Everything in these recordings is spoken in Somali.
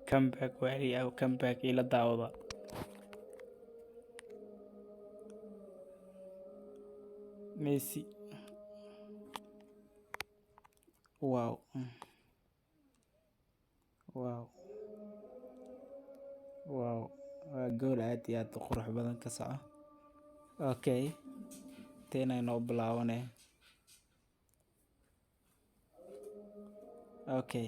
comeback wali أو comeback إلى دعوة. ميسي. واو واو واو. جول عادي aad u qurux badan ka soco. Okay, teena inoo bilaabanaya. Okay,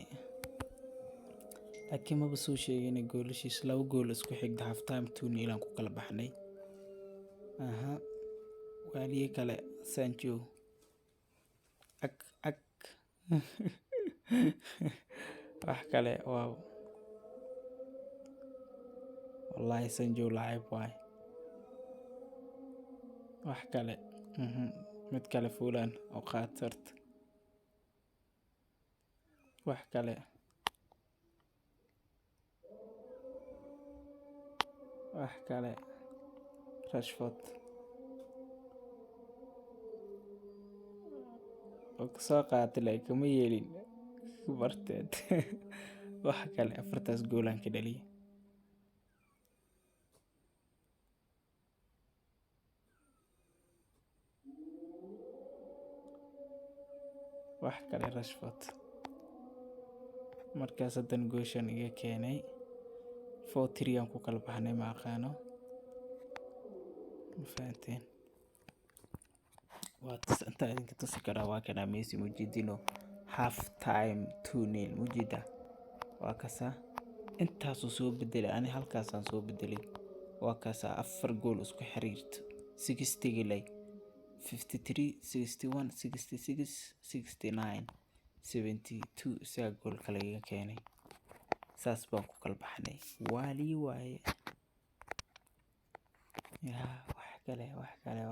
laakiin maba soo sheegin goolashiis 2 gool isku xigta half time 2-0 aan ku kala baxnay. Aha, waliye kale Sancho. Ak wax kale waaw. Wallahi Sancho laacib waay. wax kale mid kale fuulaan oo qaatarta. wax kale Rashford oo soo qaatay laakiin kama yeelin barteed. wax kale 4 goolaan ka dhaliyay. wax kale Rashford markaas hadan gooshan iga keenay 4-3 aan ku kala baxnay ma aqaano. fahanteen inta idinka tusi karaa waa kana Messi mujidino half time 2-0 mujida waa kasa intaasuu soo bedelay ani halkaasaan soo bedelay waa kasa 4 gool isku xiriirto 60 gilay 53 61 66 69 72 isaga gool kale iga keenay. saas baan ku kala baxnay wali waaye. wax kale